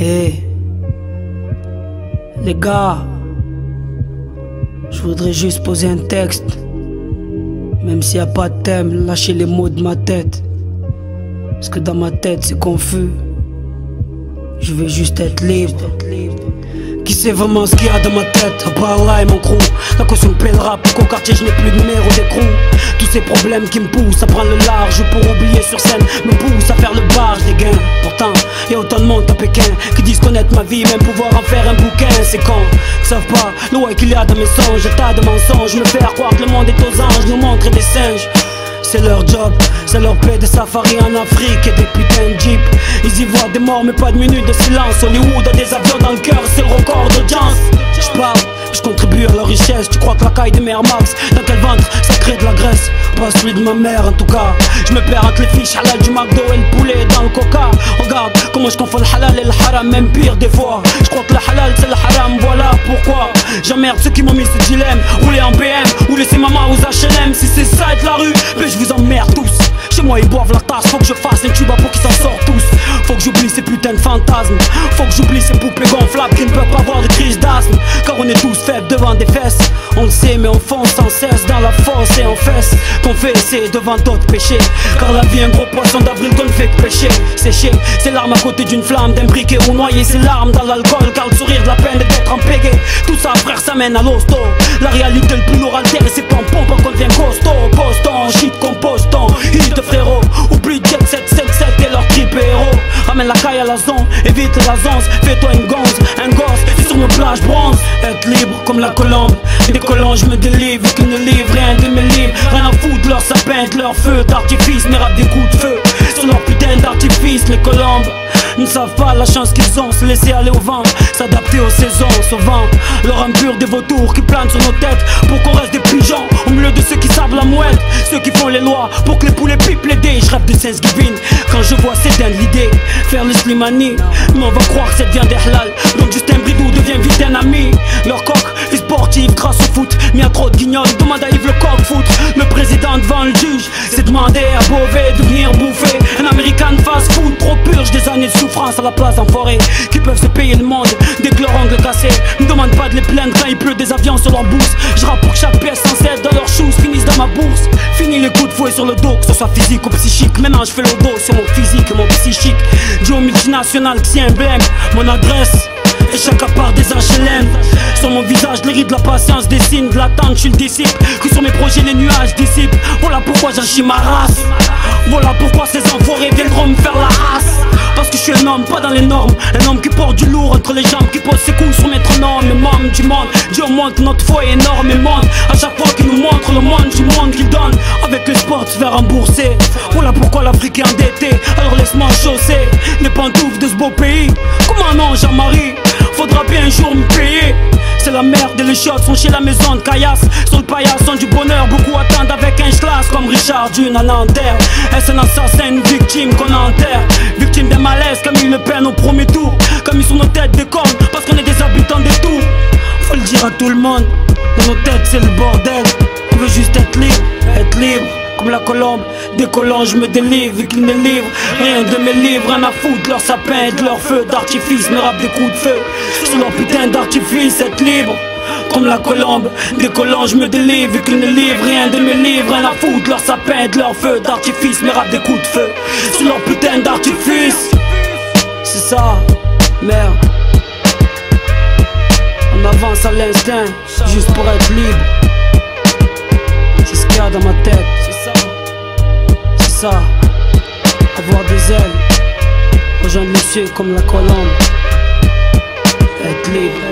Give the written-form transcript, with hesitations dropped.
Hey, les gars, je voudrais juste poser un texte. Même s'il n'y a pas de thème, lâchez les mots de ma tête. Parce que dans ma tête c'est confus. Je veux juste être libre. Qui sait vraiment ce qu'il y a dans ma tête? À part Allah et mon crew. La caution me paie le rap, qu'au quartier je n'ai plus de numéro d'écrou. Tous ces problèmes qui me poussent à prendre le large pour oublier sur scène me poussent à faire le barge des gains. Pourtant, y'a autant de monde à Pékin qui disent connaître ma vie, même pouvoir en faire un bouquin. C'est con, ils savent pas le ouais qu'il y a dans mes songes. Tas de mensonges, me faire croire que le monde est aux anges, nous montrer des singes. C'est leur job, ça leur paie des safaris en Afrique et des putains de jeeps. Ils y voient des morts mais pas de minutes de silence. Hollywood a des avions dans le cœur, c'est le record d'audience. Je parle, je contribue à leur richesse. Tu crois que la caille des mères Max, dans quel ventre ça crée de la graisse? Pas celui de ma mère en tout cas. Je me perds entre les fiches halal du McDo et le poulet dans le coca. Regarde comment je confonds le halal et le haram, même pire des fois. Je crois que le halal c'est le haram, voilà pourquoi j'emmerde ceux qui m'ont mis ce dilemme. Rouler en BM ou laisser maman aux HLM. Si c'est ça être la rue, mais je vous emmerde tous. Chez moi ils boivent la tasse, faut que je fasse un tuba pour qu'ils s'en sortent tous. Faut que j'oublie ces putains de fantasmes. Faut que j'oublie ces poupées gonflables qui ne peuvent pas avoir de crise d'asthme. Car on est tous faibles devant des fesses. On le sait mais on fonce sans cesse dans la fosse et on fesse. Confesser devant d'autres péchés. Car la vie est un gros poisson d'avril qu'on ne fait que pêcher. Sécher ses larmes à côté d'une flamme, d'imbriquer ou noyer ses larmes dans l'alcool. Car le sourire de la peine est d'être empégué. Tout ça frère ça mène à l'hosto. La réalité le plus lourd altère et c'est pas en pompe qu'on devient costaud. Poston, shit composton, hit de frérot. Oublie Jet 777 et leur trip héros. Ramène la caille à la zone, évite la zance. Fais-toi une gonze, un gosse, et sur nos plages bronze. Être libre comme la colombe. Des colons je me délivre, qu'ils ne livrent rien de mes livres. Rien à foutre, leur sapin, leur feu d'artifice. Mais rap des coups de feu, sur leur putain d'artifice. Les colombes ne savent pas la chance qu'ils ont, se laisser aller au vent, s'adapter aux saisons, sauvant leur impur des vautours qui planent sur nos têtes. Pour qu'on reste des pigeons au milieu de ceux qui savent la mouette. Ceux qui font les lois pour que les poulets pipent les dés. Je rêve de Thanksgiving quand je vois c'est dingue l'idée. Faire le Slimani, mais on va croire que ça devient des halal. Donc Justin Bridou devient vite un ami. Leur coq est sportif grâce au foot. Mais y'a trop de guignols, demande à Yves le coq foutre. Le président devant le juge s'est demandé à Beauvais de venir bouffer un American fast food. Trop purge des années de souffrance à la place d'enfoirés qui peuvent se payer le monde dès que leur ongle cassé. Ne demande pas de les plaindre quand il pleut des avions sur leur bourse. Je rappe pour que chaque pièce sans cesse dans leurs shoes finisse dans ma bourse. Fini les coups de fouet sur le dos, que ce soit physique ou psychique. Maintenant je fais le dos sur mon physique et mon psychique. Duo multinational qui emblème mon adresse. Et chaque part des HLM. Sur mon visage, les rides de la patience dessinent de l'attente, je suis le disciple. Que sur mes projets, les nuages dissipent. Voilà pourquoi j'agis ma race. Voilà pourquoi ces enfoirés viendront me faire la race. Parce que je suis un homme, pas dans les normes. Un homme qui porte du lourd entre les jambes, qui pose ses coups sur métronome. Et membre du monde, Dieu montre notre foi est énorme et monde. À chaque fois qu'il nous montre le monde du monde qu'il donne. Avec les sports, tu vas rembourser. Voilà pourquoi l'Afrique est endettée. Alors laisse-moi chausser les pantoufles de ce beau pays. Comment non, Jean-Marie? Faudra bien un jour me payer. C'est la merde et les shots sont chez la maison de Caillasse. Sur le paillasson du bonheur, beaucoup attendent avec un schlass. Comme Richard Dune en Nanterre. Est-ce un assassin, une victime qu'on enterre? Victime d'un malaise, Camille Le Pen au premier tour. Comme ils sur nos têtes des cornes, parce qu'on est des habitants des tours. Faut le dire à tout le monde, dans nos têtes c'est le bordel. On veut juste être libre comme la colombe. Des colons je me délivre, vu qu'ils ne livrent rien de mes livres. Rien à foutre, leur sapin de leur feu d'artifice. Me rappe des coups de feu sur leur putain d'artifice. Être libre comme la colombe. Des colons je me délivre, vu qu'ils ne livrent rien de mes livres. Rien à foutre, leur sapin de leur feu d'artifice. Me rappe des coups de feu sur leur putain d'artifice. C'est ça, merde. On avance à l'instinct, juste pour être libre. C'est ce qu'il y a dans ma tête. C'est ça, avoir des ailes, rejoindre les cieux comme la colombe, être libre.